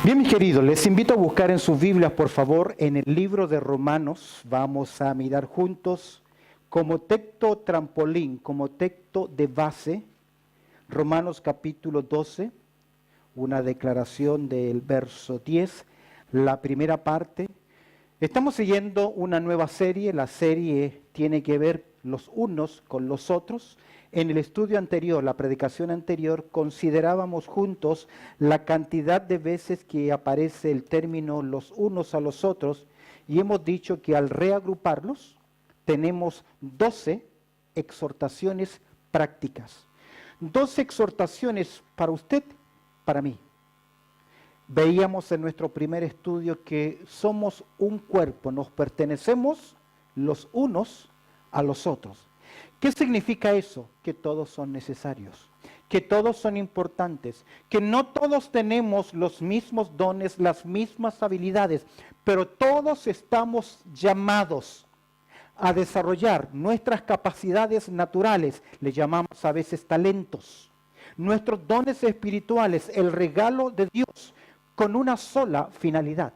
Bien, mis queridos, les invito a buscar en sus Biblias, por favor, en el libro de Romanos. Vamos a mirar juntos como texto trampolín, como texto de base, Romanos capítulo 12, una declaración del verso 10, la primera parte. Estamos siguiendo una nueva serie, la serie tiene que ver los unos con los otros. En el estudio anterior, la predicación anterior, considerábamos juntos la cantidad de veces que aparece el término los unos a los otros y hemos dicho que al reagruparlos tenemos 12 exhortaciones prácticas. 12 exhortaciones para usted, para mí. Veíamos en nuestro primer estudio que somos un cuerpo, nos pertenecemos los unos a los otros. ¿Qué significa eso? Que todos son necesarios, que todos son importantes, que no todos tenemos los mismos dones, las mismas habilidades, pero todos estamos llamados a desarrollar nuestras capacidades naturales, le llamamos a veces talentos, nuestros dones espirituales, el regalo de Dios, con una sola finalidad,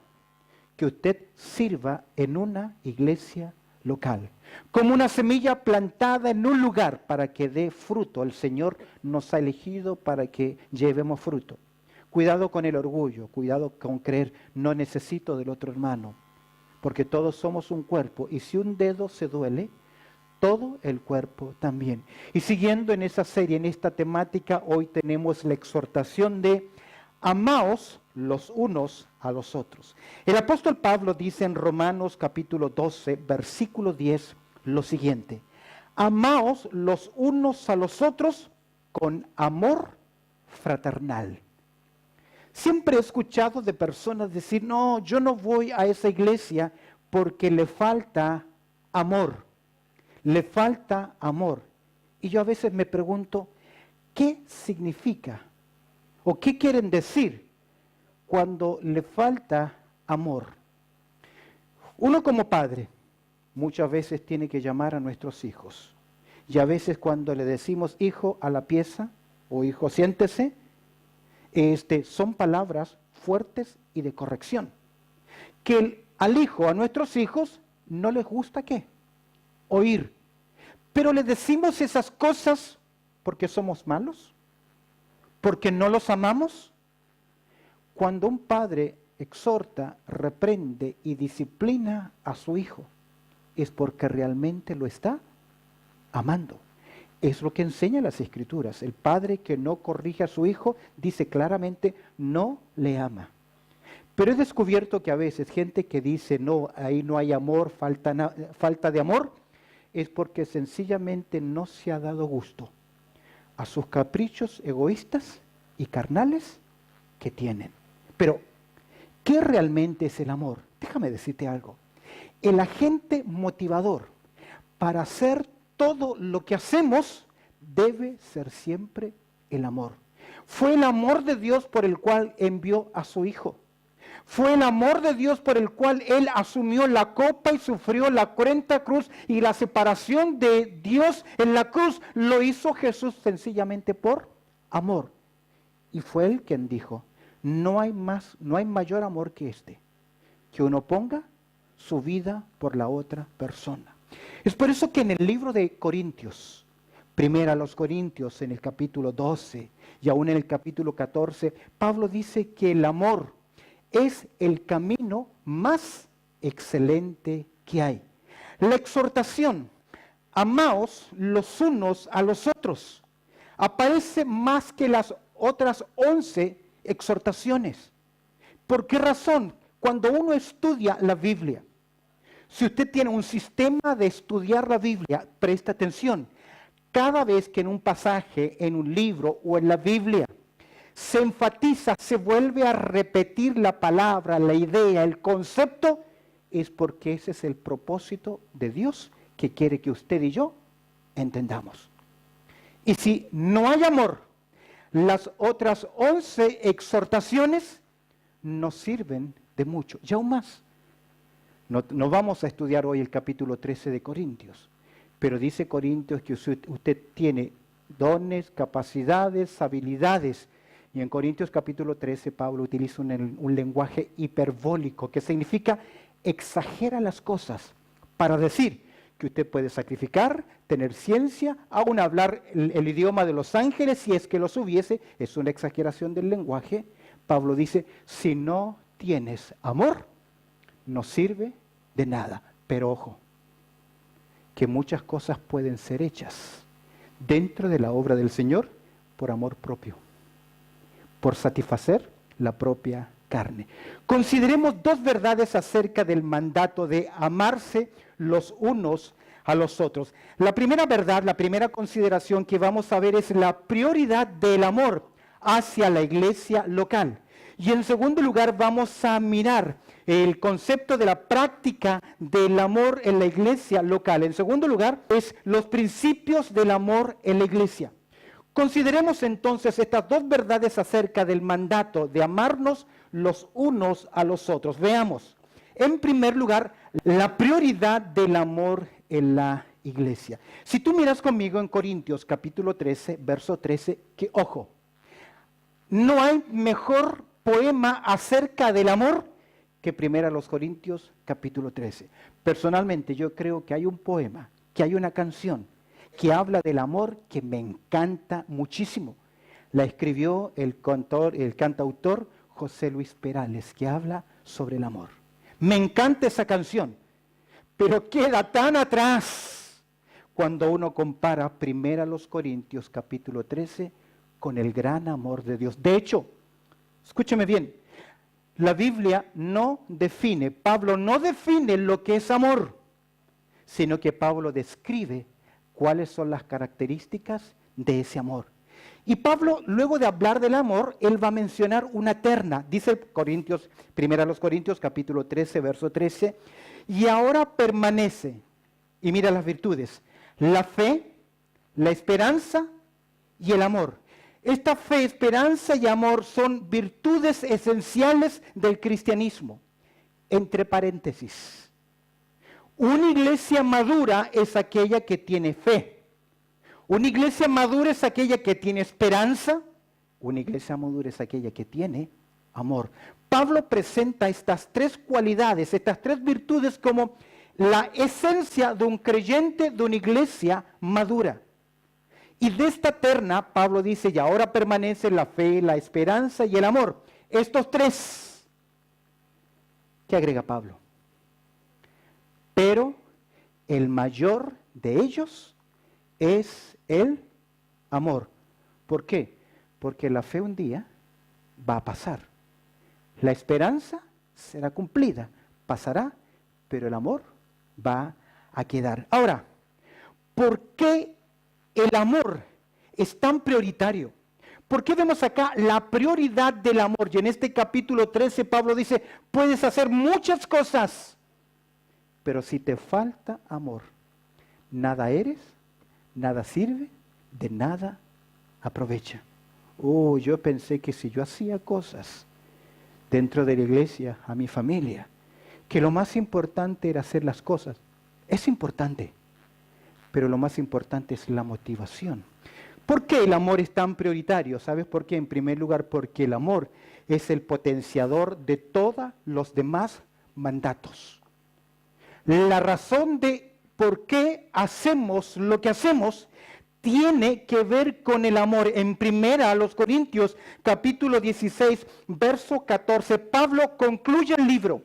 que usted sirva en una iglesia local, como una semilla plantada en un lugar para que dé fruto. El Señor nos ha elegido para que llevemos fruto. Cuidado con el orgullo, cuidado con creer, no necesito del otro hermano, porque todos somos un cuerpo, y si un dedo se duele, todo el cuerpo también. Y siguiendo en esa serie, en esta temática, hoy tenemos la exhortación de amaos los unos a los otros. El apóstol Pablo dice en Romanos capítulo 12, versículo 10, lo siguiente: amaos los unos a los otros con amor fraternal. Siempre he escuchado de personas decir, no, yo no voy a esa iglesia porque le falta amor. Le falta amor. Y yo a veces me pregunto, ¿qué significa? ¿O qué quieren decir cuando le falta amor? Uno como padre muchas veces tiene que llamar a nuestros hijos. Y a veces cuando le decimos, hijo, a la pieza, o hijo, siéntese, son palabras fuertes y de corrección. Que al hijo, a nuestros hijos, no les gusta ¿qué? Oír. Pero le decimos esas cosas porque somos malos, porque no los amamos. Cuando un padre exhorta, reprende y disciplina a su hijo, es porque realmente lo está amando. Es lo que enseñan las Escrituras. El padre que no corrige a su hijo dice claramente no le ama. Pero he descubierto que a veces gente que dice no, ahí no hay amor, falta de amor, es porque sencillamente no se ha dado gusto a sus caprichos egoístas y carnales que tienen. Pero, ¿qué realmente es el amor? Déjame decirte algo. El agente motivador para hacer todo lo que hacemos debe ser siempre el amor. Fue el amor de Dios por el cual envió a su Hijo. Fue el amor de Dios por el cual Él asumió la copa y sufrió la cruenta cruz, y la separación de Dios en la cruz lo hizo Jesús sencillamente por amor. Y fue Él quien dijo, no hay mayor amor que este, que uno ponga su vida por la otra persona. Es por eso que en el libro de Corintios, primero a los Corintios, en el capítulo 12 y aún en el capítulo 14, Pablo dice que el amor es el camino más excelente que hay. La exhortación, amaos los unos a los otros, aparece más que las otras 11 exhortaciones. ¿Por qué razón? Cuando uno estudia la Biblia, si usted tiene un sistema de estudiar la Biblia, presta atención. Cada vez que en un pasaje, en un libro o en la Biblia se enfatiza, se vuelve a repetir la palabra, la idea, el concepto, es porque ese es el propósito de Dios que quiere que usted y yo entendamos. Y si no hay amor, las otras 11 exhortaciones no sirven de mucho. Y aún más, no vamos a estudiar hoy el capítulo 13 de Corintios, pero dice Corintios que usted tiene dones, capacidades, habilidades, Y en Corintios capítulo 13, Pablo utiliza un lenguaje hiperbólico que significa exagera las cosas para decir que usted puede sacrificar, tener ciencia, aún hablar el idioma de los ángeles, si es que los hubiese. Es una exageración del lenguaje. Pablo dice, si no tienes amor, no sirve de nada. Pero ojo, que muchas cosas pueden ser hechas dentro de la obra del Señor por amor propio, por satisfacer la propia carne. Consideremos dos verdades acerca del mandato de amarse los unos a los otros. La primera verdad, la primera consideración que vamos a ver es la prioridad del amor hacia la iglesia local. Y en segundo lugar vamos a mirar el concepto de la práctica del amor en la iglesia local. En segundo lugar es los principios del amor en la iglesia. Consideremos entonces estas dos verdades acerca del mandato de amarnos los unos a los otros. Veamos, en primer lugar, la prioridad del amor en la iglesia. Si tú miras conmigo en Corintios capítulo 13, verso 13, que ojo, no hay mejor poema acerca del amor que 1 Corintios capítulo 13. Personalmente yo creo que hay un poema, que hay una canción que habla del amor que me encanta muchísimo. La escribió el cantautor José Luis Perales, que habla sobre el amor. Me encanta esa canción, pero queda tan atrás cuando uno compara 1 Corintios capítulo 13 con el gran amor de Dios. De hecho, escúcheme bien, la Biblia no define, Pablo no define lo que es amor, sino que Pablo describe cuáles son las características de ese amor. Y Pablo, luego de hablar del amor, él va a mencionar una terna. Dice 1 Corintios capítulo 13, verso 13, y ahora permanece, y mira las virtudes, la fe, la esperanza y el amor. Esta fe, esperanza y amor son virtudes esenciales del cristianismo. Entre paréntesis, una iglesia madura es aquella que tiene fe. Una iglesia madura es aquella que tiene esperanza. Una iglesia madura es aquella que tiene amor. Pablo presenta estas tres cualidades, estas tres virtudes como la esencia de un creyente, de una iglesia madura. Y de esta terna, Pablo dice, y ahora permanece la fe, la esperanza y el amor. Estos tres. ¿Qué agrega Pablo? Pero el mayor de ellos es el amor. ¿Por qué? Porque la fe un día va a pasar. La esperanza será cumplida, pasará, pero el amor va a quedar. Ahora, ¿por qué el amor es tan prioritario? ¿Por qué vemos acá la prioridad del amor? Y en este capítulo 13 Pablo dice, puedes hacer muchas cosas, pero si te falta amor, nada eres, nada sirve, de nada aprovecha. Oh, yo pensé que si yo hacía cosas dentro de la iglesia, a mi familia, que lo más importante era hacer las cosas. Es importante, pero lo más importante es la motivación. ¿Por qué el amor es tan prioritario? ¿Sabes por qué? En primer lugar, porque el amor es el potenciador de todos los demás mandatos. La razón de por qué hacemos lo que hacemos tiene que ver con el amor. En 1 Corintios, capítulo 16, verso 14, Pablo concluye el libro.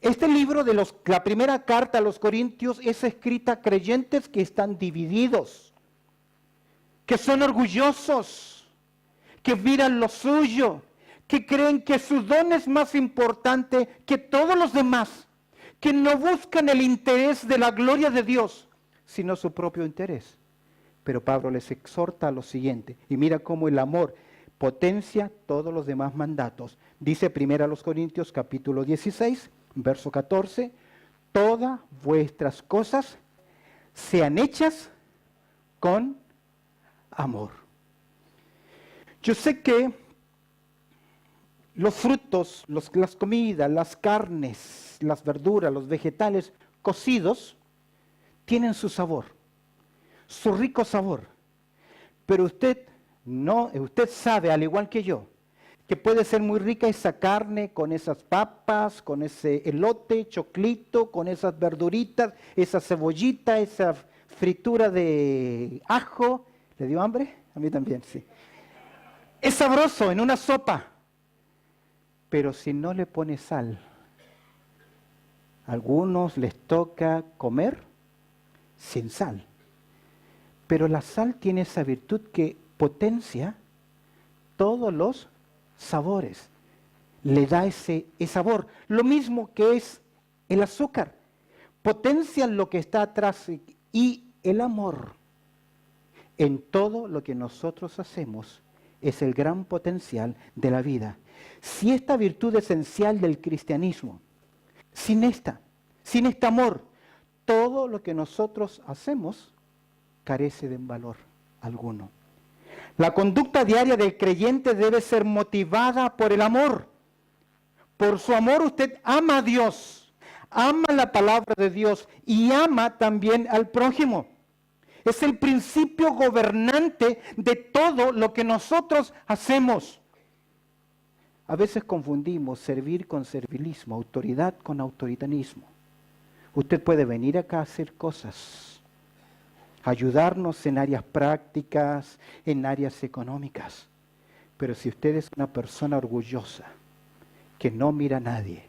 Este libro de la primera carta a los Corintios es escrita a creyentes que están divididos, que son orgullosos, que miran lo suyo, que creen que su don es más importante que todos los demás, que no buscan el interés de la gloria de Dios, sino su propio interés. Pero Pablo les exhorta a lo siguiente, y mira cómo el amor potencia todos los demás mandatos. Dice 1 Corintios capítulo 16, verso 14, todas vuestras cosas sean hechas con amor. Yo sé que los frutos, las comidas, las carnes, las verduras, los vegetales cocidos tienen su sabor, su rico sabor. Pero usted No, usted sabe, al igual que yo, que puede ser muy rica esa carne con esas papas, con ese elote, choclito, con esas verduritas, esa cebollita, esa fritura de ajo. ¿Le dio hambre? A mí también, sí. Es sabroso en una sopa, pero si no le pone sal, a algunos les toca comer sin sal. Pero la sal tiene esa virtud que potencia todos los sabores, le da ese sabor. Lo mismo que es el azúcar, potencia lo que está atrás, y el amor en todo lo que nosotros hacemos es el gran potencial de la vida. Si esta virtud esencial del cristianismo, sin este amor, todo lo que nosotros hacemos carece de valor alguno. La conducta diaria del creyente debe ser motivada por el amor. Por su amor usted ama a Dios, ama la palabra de Dios y ama también al prójimo. Es el principio gobernante de todo lo que nosotros hacemos. A veces confundimos servir con servilismo, autoridad con autoritarismo. Usted puede venir acá a hacer cosas, ayudarnos en áreas prácticas, en áreas económicas. Pero si usted es una persona orgullosa, que no mira a nadie,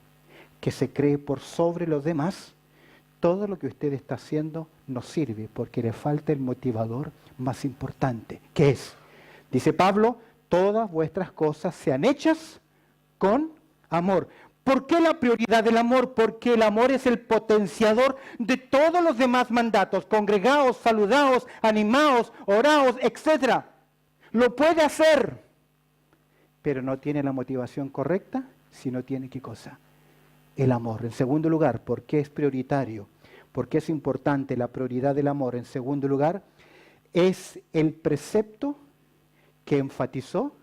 que se cree por sobre los demás, todo lo que usted está haciendo no sirve porque le falta el motivador más importante, que es, dice Pablo, todas vuestras cosas sean hechas con amor. ¿Por qué la prioridad del amor? Porque el amor es el potenciador de todos los demás mandatos. Congregaos, saludaos, animaos, oraos, etc. Lo puede hacer, pero no tiene la motivación correcta si no tiene ¿qué cosa? El amor. En segundo lugar, ¿por qué es prioritario? ¿Por qué es importante la prioridad del amor? En segundo lugar, es el precepto que enfatizó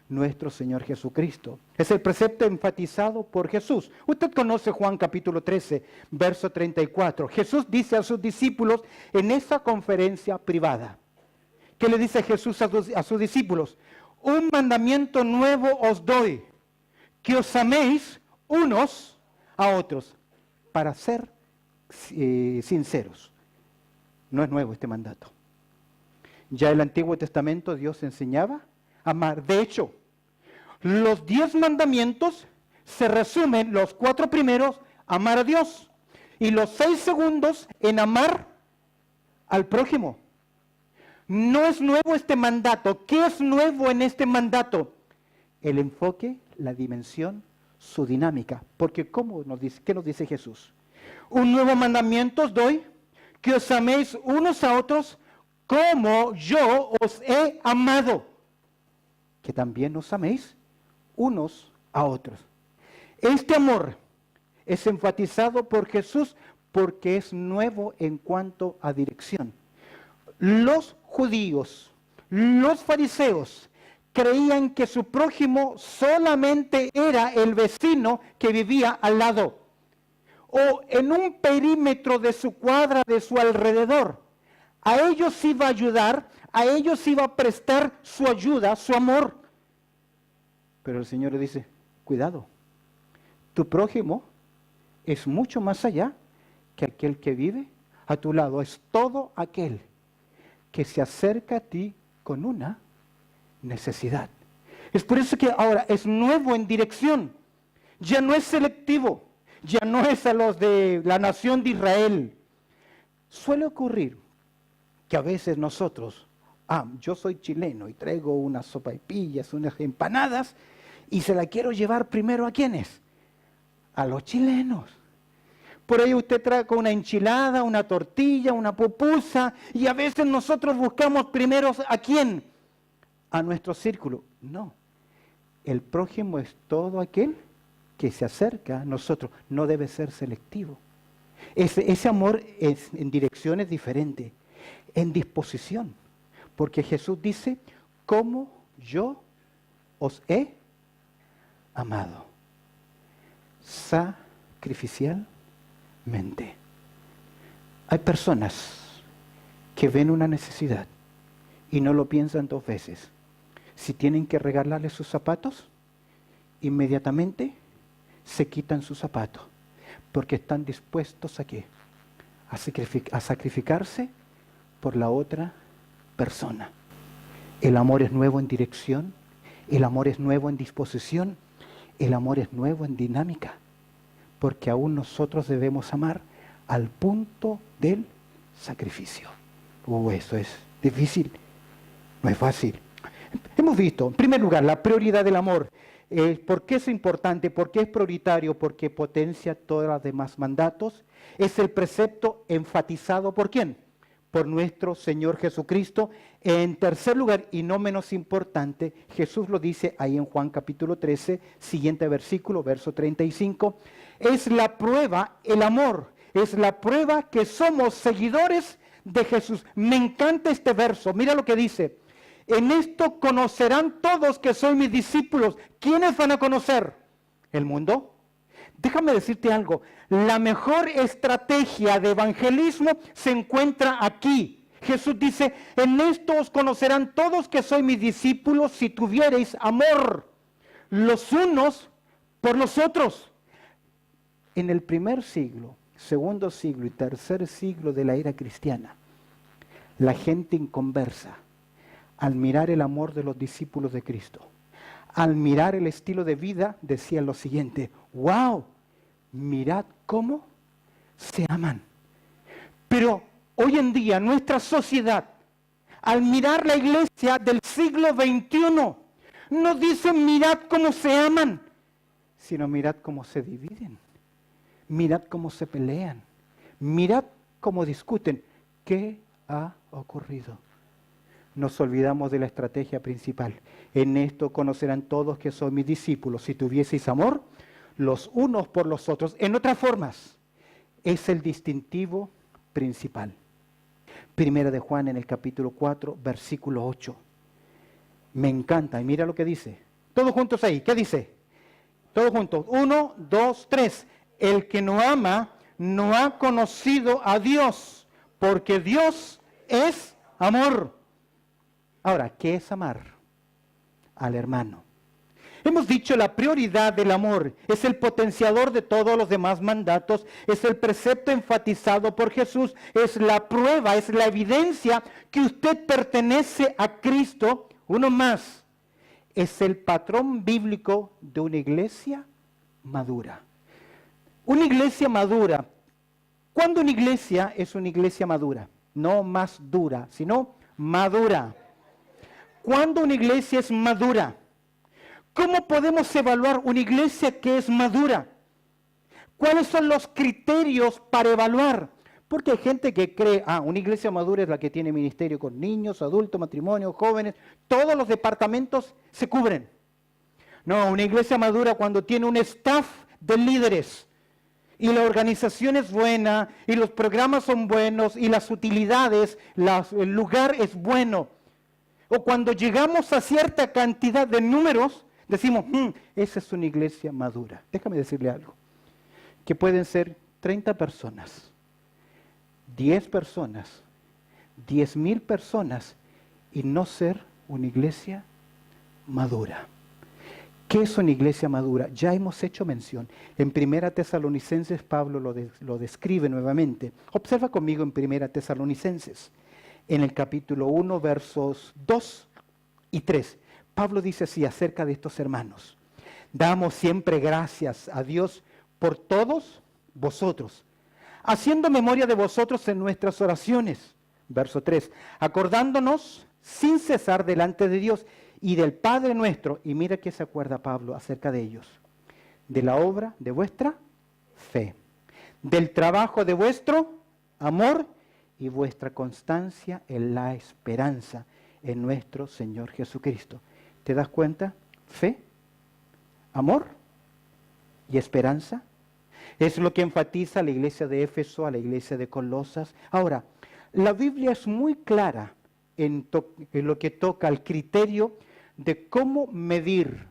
nuestro Señor Jesucristo. Es el precepto enfatizado por Jesús. Usted conoce Juan capítulo 13, verso 34. Jesús dice a sus discípulos en esa conferencia privada. ¿Qué le dice Jesús a sus discípulos? Un mandamiento nuevo os doy, que os améis unos a otros, para ser sinceros. No es nuevo este mandato. Ya en el Antiguo Testamento Dios enseñaba a amar. De hecho, los 10 mandamientos se resumen, los 4 primeros, amar a Dios, y los 6 segundos en amar al prójimo. No es nuevo este mandato. ¿Qué es nuevo en este mandato? El enfoque, la dimensión, su dinámica. Porque ¿qué nos dice Jesús? Un nuevo mandamiento os doy, que os améis unos a otros como yo os he amado. Que también os améis unos a otros. Este amor es enfatizado por Jesús porque es nuevo en cuanto a dirección. Los judíos, los fariseos, creían que su prójimo solamente era el vecino que vivía al lado o en un perímetro de su cuadra, de su alrededor. A ellos iba a ayudar, a ellos iba a prestar su ayuda, su amor. Pero el Señor le dice, cuidado, tu prójimo es mucho más allá que aquel que vive a tu lado. Es todo aquel que se acerca a ti con una necesidad. Es por eso que ahora es nuevo en dirección. Ya no es selectivo, ya no es a los de la nación de Israel. Suele ocurrir que a veces nosotros, yo soy chileno y traigo unas sopaipillas, unas empanadas, y se la quiero llevar primero ¿a quiénes? A los chilenos. Por ahí usted trae con una enchilada, una tortilla, una pupusa, y a veces nosotros buscamos primero ¿a quién? A nuestro círculo. No, el prójimo es todo aquel que se acerca a nosotros. No debe ser selectivo. Ese amor en dirección es diferente, en disposición. Porque Jesús dice, como yo os he amado. Sacrificialmente. Hay personas que ven una necesidad y no lo piensan 2 veces Si tienen que regalarle sus zapatos, inmediatamente se quitan sus zapatos, porque están dispuestos ¿a qué? A sacrificarse por la otra persona. El amor es nuevo en dirección, el amor es nuevo en disposición, el amor es nuevo en dinámica, porque aún nosotros debemos amar al punto del sacrificio. Eso es difícil, no es fácil. Hemos visto, en primer lugar, la prioridad del amor. ¿Por qué es importante? ¿Por qué es prioritario? Porque potencia todos los demás mandatos. Es el precepto enfatizado ¿por quién? Por nuestro Señor Jesucristo. En tercer lugar, y no menos importante, Jesús lo dice ahí en Juan capítulo 13, siguiente versículo, verso 35. Es la prueba, el amor, es la prueba que somos seguidores de Jesús. Me encanta este verso, mira lo que dice. En esto conocerán todos que soy mis discípulos. ¿Quiénes van a conocer? ¿El mundo? Déjame decirte algo. La mejor estrategia de evangelismo se encuentra aquí. Jesús dice, en esto os conocerán todos que soy mis discípulos si tuviereis amor los unos por los otros. En el primer siglo, segundo siglo y tercer siglo de la era cristiana, la gente inconversa, al mirar el amor de los discípulos de Cristo, al mirar el estilo de vida, decían lo siguiente: ¡wow! Mirad cómo se aman. Pero hoy en día nuestra sociedad, al mirar la iglesia del siglo XXI, no dice mirad cómo se aman, sino mirad cómo se dividen, mirad cómo se pelean, mirad cómo discuten. ¿Qué ha ocurrido? Nos olvidamos de la estrategia principal. En esto conocerán todos que soy mis discípulos, si tuvieseis amor los unos por los otros. En otras formas, es el distintivo principal. Primera de Juan en el capítulo 4, versículo 8. Me encanta, y mira lo que dice. Todos juntos ahí, ¿qué dice? Todos juntos, 1, 2, 3. El que no ama, no ha conocido a Dios, porque Dios es amor. Ahora, ¿qué es amar? Al hermano. Hemos dicho la prioridad del amor es el potenciador de todos los demás mandatos, es el precepto enfatizado por Jesús, es la prueba, es la evidencia que usted pertenece a Cristo. Uno más, es el patrón bíblico de una iglesia madura. Una iglesia madura. ¿Cuándo una iglesia es una iglesia madura? No más dura, sino madura. ¿Cuándo una iglesia es madura? ¿Cómo podemos evaluar una iglesia que es madura? ¿Cuáles son los criterios para evaluar? Porque hay gente que cree, una iglesia madura es la que tiene ministerio con niños, adultos, matrimonios, jóvenes, todos los departamentos se cubren. No, una iglesia madura cuando tiene un staff de líderes y la organización es buena y los programas son buenos y las utilidades, el lugar es bueno. O cuando llegamos a cierta cantidad de números, decimos, esa es una iglesia madura. Déjame decirle algo, que pueden ser 30 personas, 10 personas, 10,000 personas y no ser una iglesia madura. ¿Qué es una iglesia madura? Ya hemos hecho mención. En 1 Tesalonicenses Pablo lo describe nuevamente. Observa conmigo en 1 Tesalonicenses, en el capítulo 1, versos 2 y 3. Pablo dice así acerca de estos hermanos: damos siempre gracias a Dios por todos vosotros, haciendo memoria de vosotros en nuestras oraciones. Verso 3, acordándonos sin cesar delante de Dios y del Padre nuestro. Y mira que se acuerda Pablo acerca de ellos: de la obra de vuestra fe, del trabajo de vuestro amor y vuestra constancia en la esperanza en nuestro Señor Jesucristo. ¿Te das cuenta? Fe, amor y esperanza. Es lo que enfatiza a la iglesia de Éfeso, a la iglesia de Colosas. Ahora, la Biblia es muy clara en lo que toca al criterio de cómo medir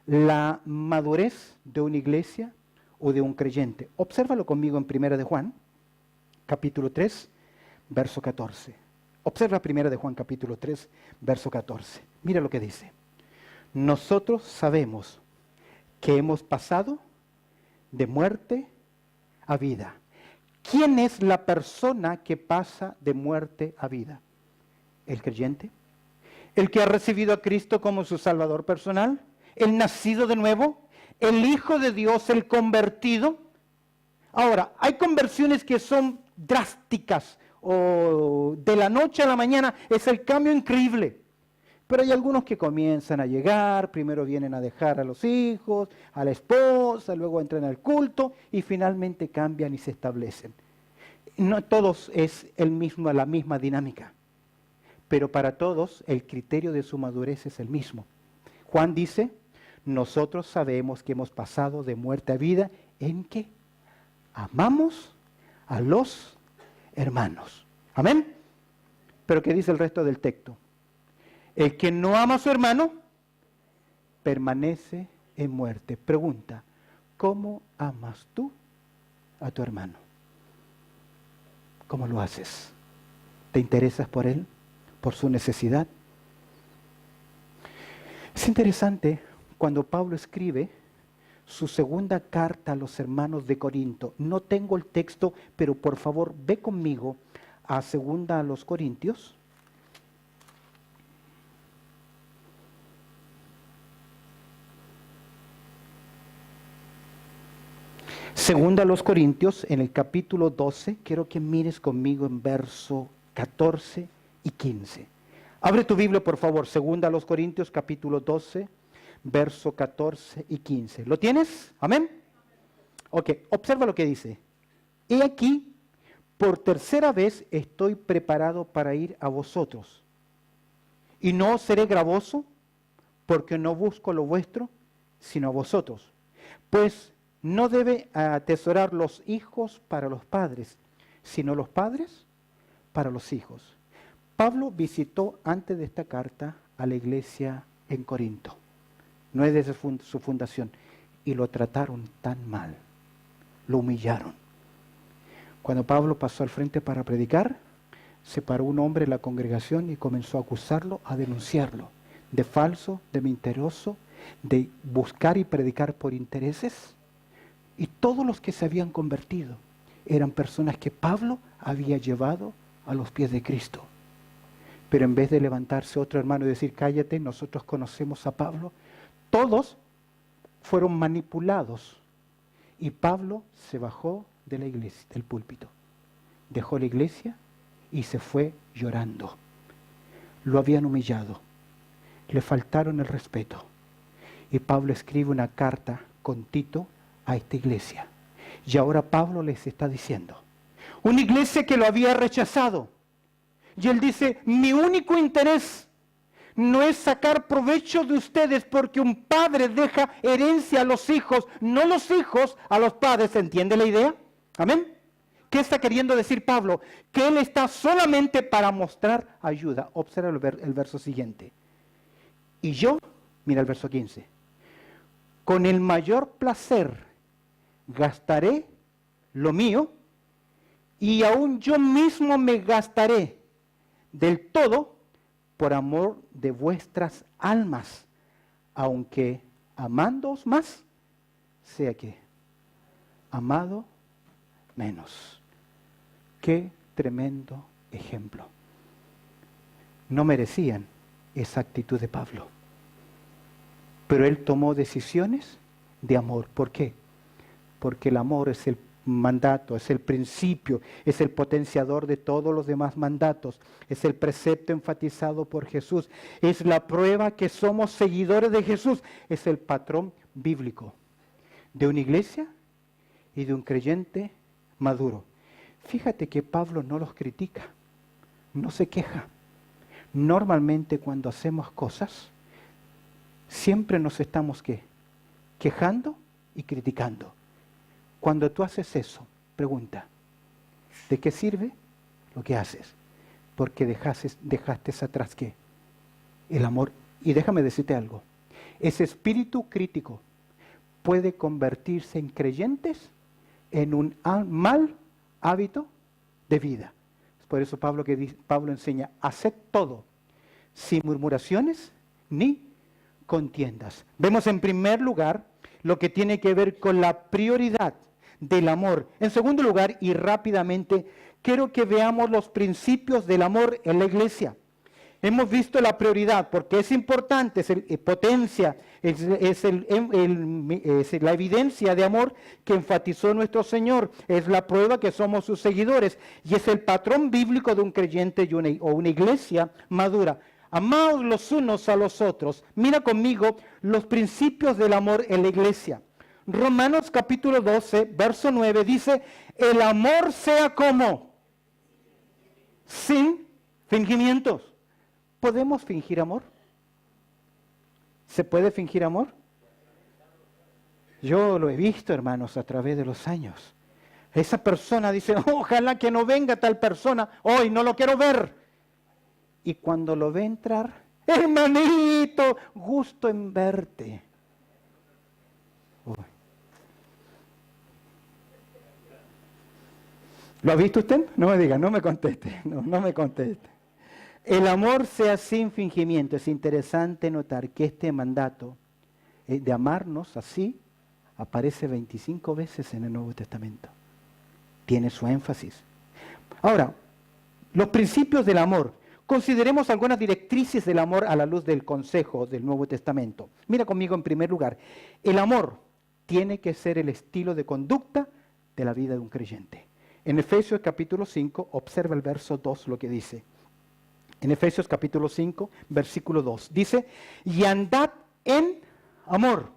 la madurez de una iglesia o de un creyente. Obsérvalo conmigo en 1 de Juan, capítulo 3, verso 14. Observa 1 de Juan, capítulo 3, verso 14. Mira lo que dice. nosotros sabemos que hemos pasado de muerte a vida. ¿Quién es la persona que pasa de muerte a vida? ¿El creyente? ¿El que ha recibido a Cristo como su Salvador personal? ¿El nacido de nuevo? ¿El Hijo de Dios, el convertido? Ahora, hay conversiones que son drásticas o de la noche a la mañana es el cambio increíble. Pero hay algunos que comienzan a llegar, primero vienen a dejar a los hijos, a la esposa, luego entran al culto y finalmente cambian y se establecen. No todos es la misma dinámica, pero para todos el criterio de su madurez es el mismo. Juan dice, nosotros sabemos que hemos pasado de muerte a vida en que amamos a los hermanos. ¿Amén? Pero ¿qué dice el resto del texto? El que no ama a su hermano permanece en muerte. Pregunta, ¿cómo amas tú a tu hermano? ¿Cómo lo haces? ¿Te interesas por él? ¿Por su necesidad? Es interesante cuando Pablo escribe su segunda carta a los hermanos de Corinto. No tengo el texto, pero por favor ve conmigo a segunda a los Corintios. Segunda a los Corintios, en el capítulo 12, quiero que mires conmigo en verso 14 y 15. Abre tu Biblia, por favor, segunda a los Corintios, capítulo 12, verso 14 y 15. ¿Lo tienes? ¿Amén? Ok, observa lo que dice. He aquí, por tercera vez estoy preparado para ir a vosotros, y no os seré gravoso, porque no busco lo vuestro, sino a vosotros. Pues no debe atesorar los hijos para los padres, sino los padres para los hijos. Pablo visitó antes de esta carta a la iglesia en Corinto. No es desde su fundación. Y lo trataron tan mal. Lo humillaron. Cuando Pablo pasó al frente para predicar, se paró un hombre en la congregación y comenzó a acusarlo, a denunciarlo. De falso, de mentiroso, de buscar y predicar por intereses. Y todos los que se habían convertido eran personas que Pablo había llevado a los pies de Cristo. Pero en vez de levantarse otro hermano y decir, cállate, nosotros conocemos a Pablo, todos fueron manipulados. Y Pablo se bajó de la iglesia, del púlpito. Dejó la iglesia y se fue llorando. Lo habían humillado. Le faltaron el respeto. Y Pablo escribe una carta con Tito a esta iglesia. Y ahora Pablo les está diciendo, una iglesia que lo había rechazado. Y él dice, mi único interés no es sacar provecho de ustedes porque un padre deja herencia a los hijos, no los hijos a los padres. ¿Se entiende la idea? ¿Amén? ¿Qué está queriendo decir Pablo? Que él está solamente para mostrar ayuda. Observa el verso siguiente. Y yo, mira el verso 15, con el mayor placer gastaré lo mío y aún yo mismo me gastaré del todo por amor de vuestras almas, aunque amándoos más, sea que amado menos. Qué tremendo ejemplo. No merecían esa actitud de Pablo, pero él tomó decisiones de amor. ¿Por qué? Porque el amor es el mandato, es el principio, es el potenciador de todos los demás mandatos, es el precepto enfatizado por Jesús, es la prueba que somos seguidores de Jesús, es el patrón bíblico de una iglesia y de un creyente maduro. Fíjate que Pablo no los critica, no se queja. Normalmente cuando hacemos cosas, siempre nos estamos quejando y criticando. Cuando tú haces eso, pregunta, ¿de qué sirve lo que haces? Porque dejaste atrás ¿qué? El amor. Y déjame decirte algo, ese espíritu crítico puede convertirse en creyentes en un mal hábito de vida. Por eso Pablo enseña, haced todo sin murmuraciones ni contiendas. Vemos en primer lugar lo que tiene que ver con la prioridad del amor. En segundo lugar, y rápidamente, quiero que veamos los principios del amor en la iglesia. Hemos visto la prioridad porque es importante, es potencia, es la evidencia de amor que enfatizó nuestro Señor, es la prueba que somos sus seguidores y es el patrón bíblico de un creyente o una iglesia madura. Amaos los unos a los otros. Mira conmigo los principios del amor en la iglesia. Romanos capítulo 12, verso 9 dice, el amor sea como, sin fingimientos. ¿Podemos fingir amor? ¿Se puede fingir amor? Yo lo he visto, hermanos, a través de los años. Esa persona dice, ojalá que no venga tal persona, hoy no lo quiero ver. Y cuando lo ve entrar, hermanito, gusto en verte. Uy. ¿Lo ha visto usted? No me diga, no me conteste, no me conteste. El amor sea sin fingimiento. Es interesante notar que este mandato de amarnos así aparece 25 veces en el Nuevo Testamento. Tiene su énfasis. Ahora, los principios del amor. Consideremos algunas directrices del amor a la luz del consejo del Nuevo Testamento. Mira conmigo en primer lugar. El amor tiene que ser el estilo de conducta de la vida de un creyente. En Efesios capítulo 5, observa el verso 2 lo que dice. En Efesios capítulo 5, versículo 2, dice, y andad en amor.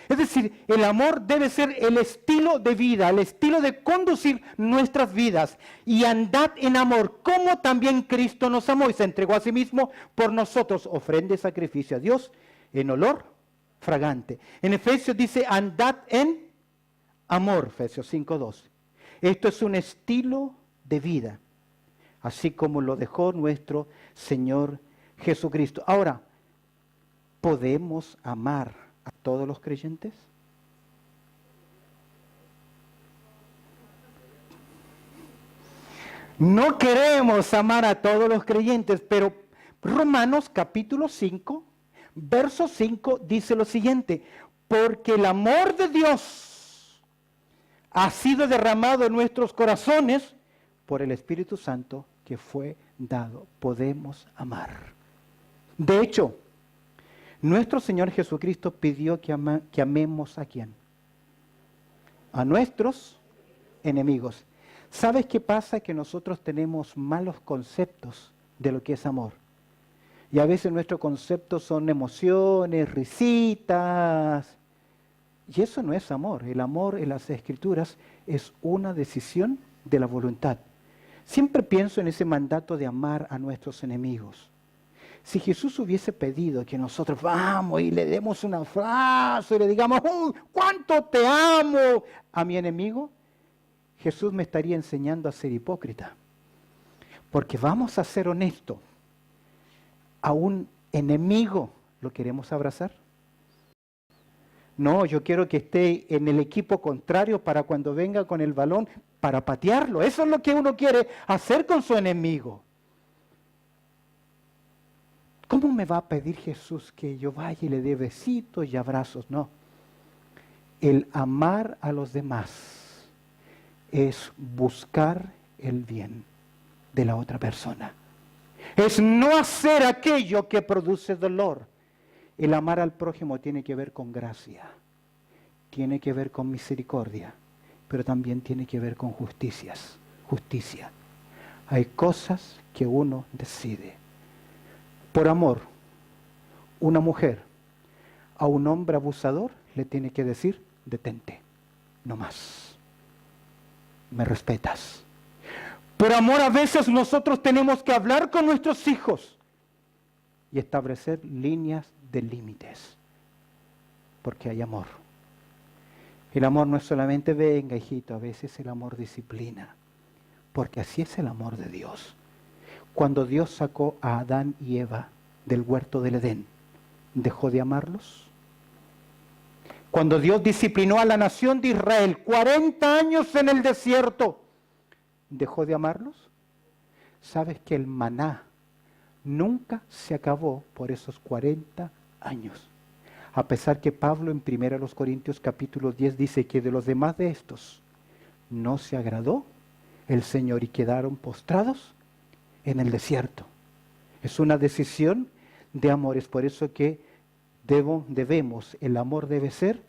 Es decir, el amor debe ser el estilo de vida, el estilo de conducir nuestras vidas. Y andad en amor, como también Cristo nos amó y se entregó a sí mismo por nosotros, ofrenda y sacrificio a Dios en olor fragante. En Efesios dice, andad en amor, Efesios 5, 2. Esto es un estilo de vida, así como lo dejó nuestro Señor Jesucristo. Ahora, ¿podemos amar a todos los creyentes? No queremos amar a todos los creyentes, pero Romanos capítulo 5, verso 5 dice lo siguiente, porque el amor de Dios ha sido derramado en nuestros corazones por el Espíritu Santo que fue dado. Podemos amar. De hecho, nuestro Señor Jesucristo pidió que amemos ¿a quién? A nuestros enemigos. ¿Sabes qué pasa? Que nosotros tenemos malos conceptos de lo que es amor. Y a veces nuestros conceptos son emociones, risitas. Y eso no es amor. El amor en las Escrituras es una decisión de la voluntad. Siempre pienso en ese mandato de amar a nuestros enemigos. Si Jesús hubiese pedido que nosotros vamos y le demos un abrazo y le digamos, ¿cuánto te amo a mi enemigo? Jesús me estaría enseñando a ser hipócrita. Porque vamos a ser honestos. ¿A un enemigo lo queremos abrazar? No, yo quiero que esté en el equipo contrario para cuando venga con el balón, para patearlo. Eso es lo que uno quiere hacer con su enemigo. ¿Cómo me va a pedir Jesús que yo vaya y le dé besitos y abrazos? No. El amar a los demás es buscar el bien de la otra persona. Es no hacer aquello que produce dolor. El amar al prójimo tiene que ver con gracia, tiene que ver con misericordia, pero también tiene que ver con justicia. Hay cosas que uno decide. Por amor, una mujer a un hombre abusador le tiene que decir, detente, no más, me respetas. Por amor a veces nosotros tenemos que hablar con nuestros hijos y establecer líneas de límites, porque hay amor. El amor no es solamente venga, hijito, a veces el amor disciplina, porque así es el amor de Dios. Cuando Dios sacó a Adán y Eva del huerto del Edén, ¿dejó de amarlos? Cuando Dios disciplinó a la nación de Israel 40 años en el desierto, ¿dejó de amarlos? ¿Sabes que el maná nunca se acabó por esos 40 años? A pesar que Pablo en 1 Corintios capítulo 10 dice que de los demás de estos no se agradó el Señor y quedaron postrados en el desierto. Es una decisión de amor, es por eso que el amor debe ser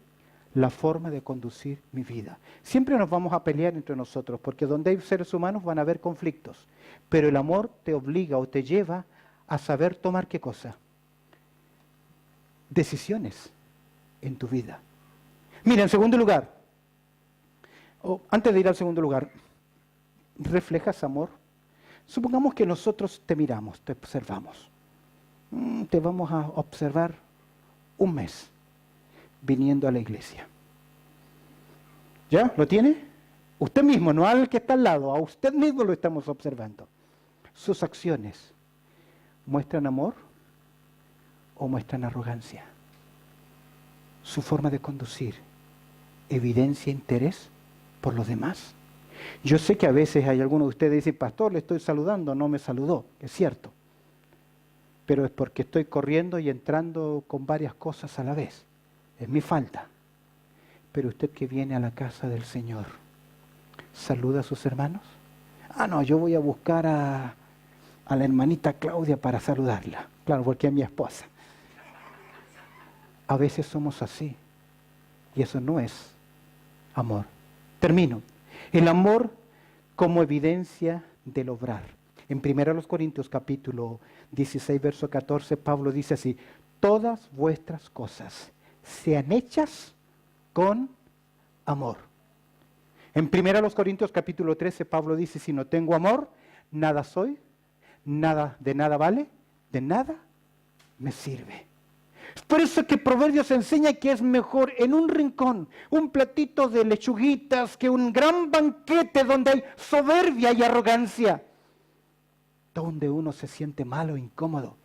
la forma de conducir mi vida. Siempre nos vamos a pelear entre nosotros, porque donde hay seres humanos van a haber conflictos, pero el amor te obliga o te lleva a saber tomar ¿qué cosa? Decisiones en tu vida. Mira, en segundo lugar, antes de ir al segundo lugar, ¿reflejas amor? Supongamos que nosotros te miramos, te observamos. Te vamos a observar un mes viniendo a la iglesia. ¿Ya? ¿Lo tiene? Usted mismo, no al que está al lado, a usted mismo lo estamos observando. Sus acciones, ¿muestran amor o muestran arrogancia? Su forma de conducir, ¿evidencia interés por los demás? Yo sé que a veces hay algunos de ustedes que dicen, pastor, le estoy saludando, no me saludó, es cierto. Pero es porque estoy corriendo y entrando con varias cosas a la vez. Es mi falta. Pero usted que viene a la casa del Señor, ¿saluda a sus hermanos? Ah, no, yo voy a buscar a la hermanita Claudia para saludarla. Claro, porque es mi esposa. A veces somos así. Y eso no es amor. Termino. El amor como evidencia del obrar. En 1 Corintios capítulo 16, verso 14, Pablo dice así, todas vuestras cosas sean hechas con amor. En 1 Corintios capítulo 13, Pablo dice, si no tengo amor, nada soy, de nada vale, de nada me sirve. Por eso que Proverbios enseña que es mejor en un rincón, un platito de lechuguitas, que un gran banquete donde hay soberbia y arrogancia, donde uno se siente malo, incómodo,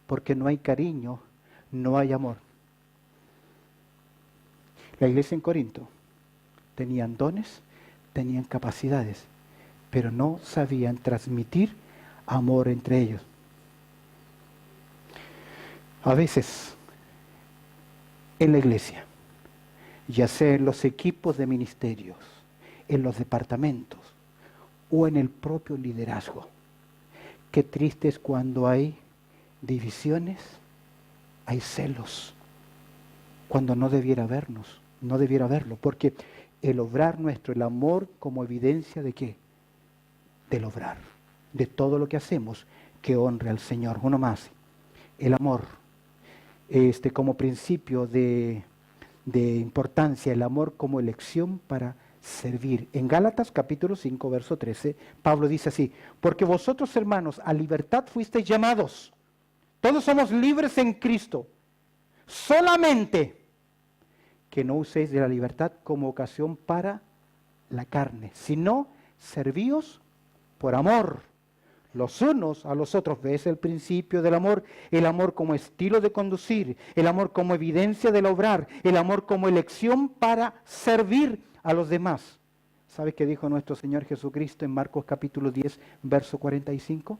porque no hay cariño, no hay amor. La iglesia en Corinto tenían dones, tenían capacidades, pero no sabían transmitir amor entre ellos. A veces, en la iglesia, ya sea en los equipos de ministerios, en los departamentos o en el propio liderazgo, qué triste es cuando hay divisiones, hay celos, cuando no debiera haberlo, porque el obrar nuestro, el amor como evidencia de ¿qué? Del obrar, de todo lo que hacemos que honre al Señor. Uno más, el amor, como principio de importancia, el amor como elección para servir. En Gálatas capítulo 5, verso 13, Pablo dice así, porque vosotros hermanos a libertad fuisteis llamados, todos somos libres en Cristo, solamente que no uséis de la libertad como ocasión para la carne, sino servíos por amor, los unos a los otros. ¿Ves el principio del amor? El amor como estilo de conducir, el amor como evidencia del obrar, el amor como elección para servir a los demás. ¿Sabes qué dijo nuestro Señor Jesucristo en Marcos capítulo 10, verso 45?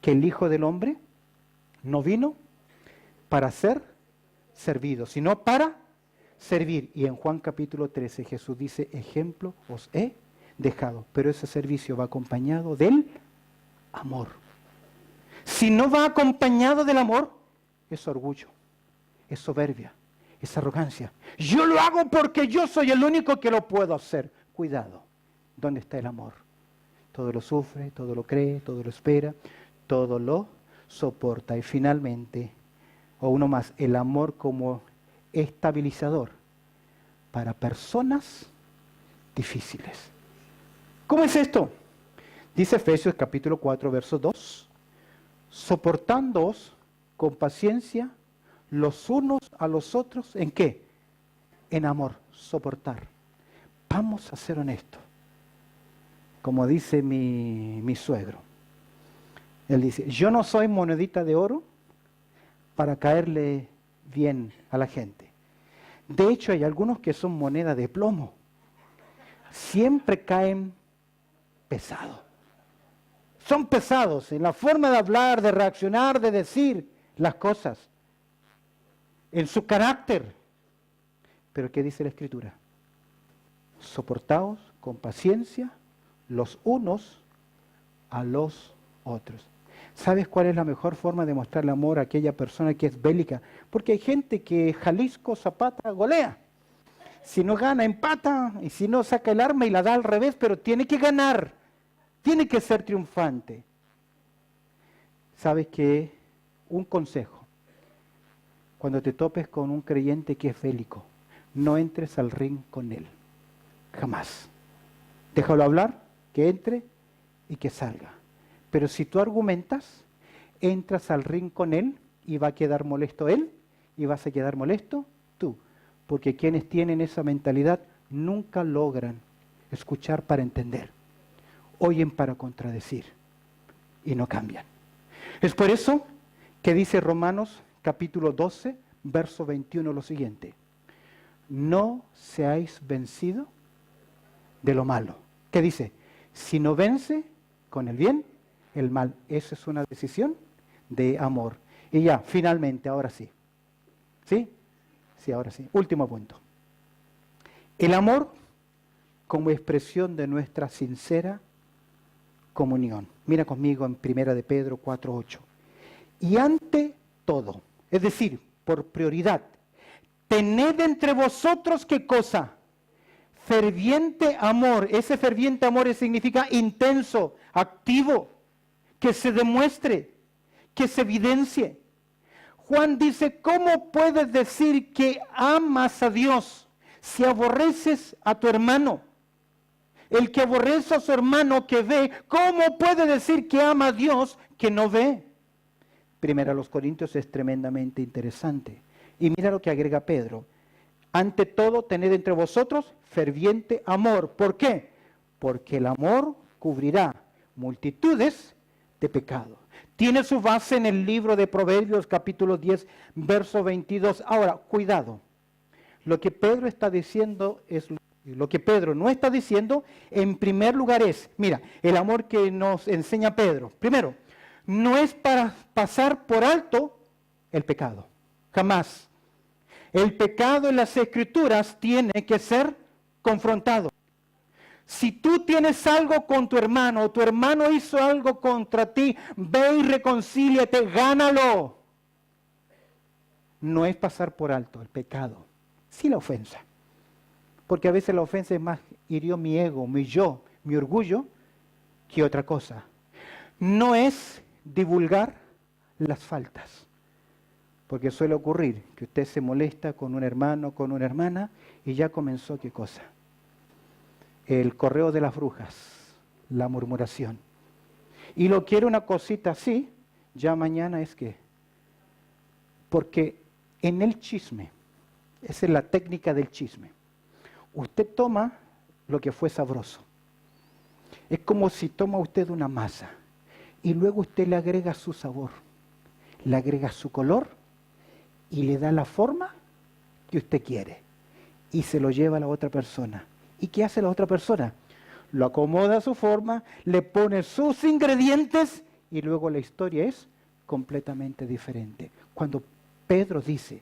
Que el Hijo del Hombre no vino para ser servido, sino para servir. Y en Juan capítulo 13 Jesús dice, ejemplo os he dejado, pero ese servicio va acompañado del amor. Si no va acompañado del amor, es orgullo, es soberbia, es arrogancia. Yo lo hago porque yo soy el único que lo puedo hacer. Cuidado, ¿dónde está el amor? Todo lo sufre, todo lo cree, todo lo espera, todo lo soporta. Y finalmente, o uno más, el amor como estabilizador para personas difíciles. ¿Cómo es esto? Dice Efesios capítulo 4, verso 2, soportándoos con paciencia los unos a los otros, ¿en qué? En amor, soportar. Vamos a ser honestos. Como dice mi suegro, él dice, yo no soy monedita de oro para caerle bien a la gente. De hecho, hay algunos que son moneda de plomo. Siempre caen pesados. Son pesados en la forma de hablar, de reaccionar, de decir las cosas. en su carácter. Pero ¿qué dice la Escritura? Soportaos con paciencia los unos a los otros. ¿Sabes cuál es la mejor forma de mostrarle amor a aquella persona que es bélica? Porque hay gente que Jalisco, Zapata, golea. Si no gana, empata, y si no, saca el arma y la da al revés, pero tiene que ganar, tiene que ser triunfante. ¿Sabes qué? Un consejo. Cuando te topes con un creyente que es bélico, no entres al ring con él. Jamás. Déjalo hablar, que entre y que salga. Pero si tú argumentas, entras al ring con él y va a quedar molesto él y vas a quedar molesto tú. Porque quienes tienen esa mentalidad nunca logran escuchar para entender. Oyen para contradecir y no cambian. Es por eso que dice Romanos capítulo 12, verso 21 lo siguiente. No seáis vencidos de lo malo. ¿Qué dice? Si no vence con el bien, el mal. Esa es una decisión de amor. Y ya, finalmente, ahora sí. ¿Sí? Sí, ahora sí. Último punto. El amor como expresión de nuestra sincera comunión. Mira conmigo en 1 de Pedro 4:8. Y ante todo, es decir, por prioridad, tened entre vosotros ¿qué cosa? Ferviente amor. Ese ferviente amor significa intenso, activo, que se demuestre, que se evidencie. Juan dice, ¿cómo puedes decir que amas a Dios si aborreces a tu hermano? El que aborrece a su hermano que ve, ¿cómo puede decir que ama a Dios que no ve? Primero a los Corintios es tremendamente interesante. Y mira lo que agrega Pedro. Ante todo, tened entre vosotros ferviente amor. ¿Por qué? Porque el amor cubrirá multitudes de pecados. Tiene su base en el libro de Proverbios, capítulo 10, verso 22. Ahora, cuidado. Lo que Pedro está diciendo es lo que Pedro no está diciendo. En primer lugar es, mira, el amor que nos enseña Pedro. Primero, no es para pasar por alto el pecado. Jamás. El pecado en las Escrituras tiene que ser confrontado. Si tú tienes algo con tu hermano, o tu hermano hizo algo contra ti, ve y reconcíliate, gánalo. No es pasar por alto el pecado, sí la ofensa. Porque a veces la ofensa es más, hirió mi ego, mi yo, mi orgullo, que otra cosa. No es divulgar las faltas. Porque suele ocurrir que usted se molesta con un hermano, con una hermana, y ya comenzó, ¿qué cosa? El correo de las brujas, la murmuración. Y lo quiere una cosita así, ya mañana es que. Porque en el chisme, esa es la técnica del chisme, usted toma lo que fue sabroso. Es como si toma usted una masa y luego usted le agrega su sabor, le agrega su color y le da la forma que usted quiere y se lo lleva a la otra persona. ¿Y qué hace la otra persona? Lo acomoda a su forma, le pone sus ingredientes y luego la historia es completamente diferente. Cuando Pedro dice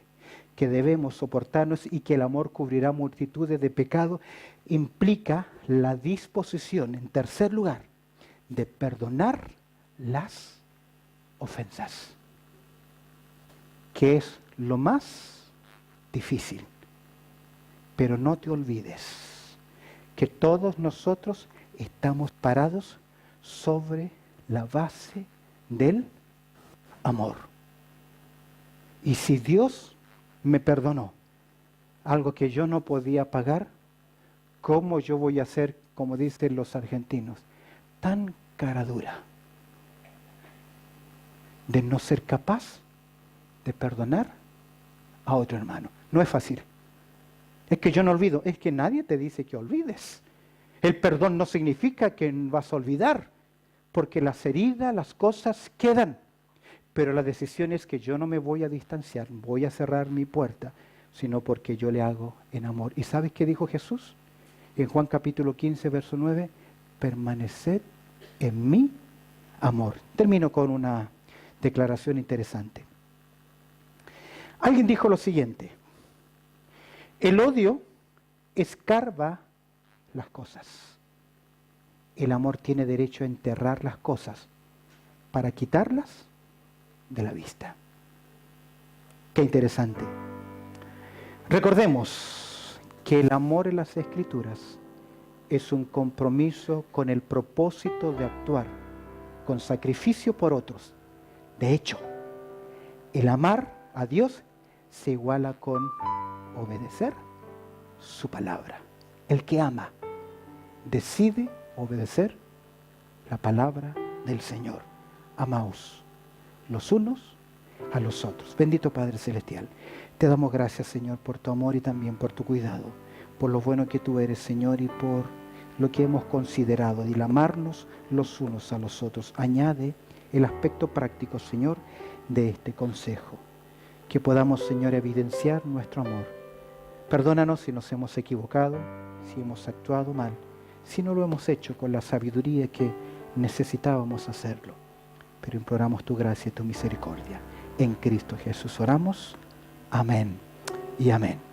que debemos soportarnos y que el amor cubrirá multitudes de pecados, implica la disposición, en tercer lugar, de perdonar las ofensas, que es lo más difícil. Pero no te olvides que todos nosotros estamos parados sobre la base del amor. Y si Dios me perdonó algo que yo no podía pagar, ¿cómo yo voy a ser, como dicen los argentinos, tan cara dura de no ser capaz de perdonar a otro hermano? No es fácil. Es que yo no olvido, es que nadie te dice que olvides. El perdón no significa que vas a olvidar, porque las heridas, las cosas quedan. Pero la decisión es que yo no me voy a distanciar, voy a cerrar mi puerta, sino porque yo le hago en amor. ¿Y sabes qué dijo Jesús? En Juan capítulo 15, verso 9, permaneced en mi amor. Termino con una declaración interesante. Alguien dijo lo siguiente: el odio escarba las cosas. El amor tiene derecho a enterrar las cosas para quitarlas de la vista. Qué interesante. Recordemos que el amor en las Escrituras es un compromiso con el propósito de actuar con sacrificio por otros. De hecho, el amar a Dios se iguala con obedecer su palabra. El que ama decide obedecer la palabra del Señor. Amaos los unos a los otros. Bendito Padre Celestial, te damos gracias, Señor, por tu amor y también por tu cuidado, por lo bueno que tú eres, Señor, y por lo que hemos considerado, el amarnos los unos a los otros. Añade el aspecto práctico, Señor, de este consejo, que podamos, Señor, evidenciar nuestro amor. Perdónanos si nos hemos equivocado, si hemos actuado mal, si no lo hemos hecho con la sabiduría que necesitábamos hacerlo. Pero imploramos tu gracia y tu misericordia. En Cristo Jesús oramos. Amén y amén.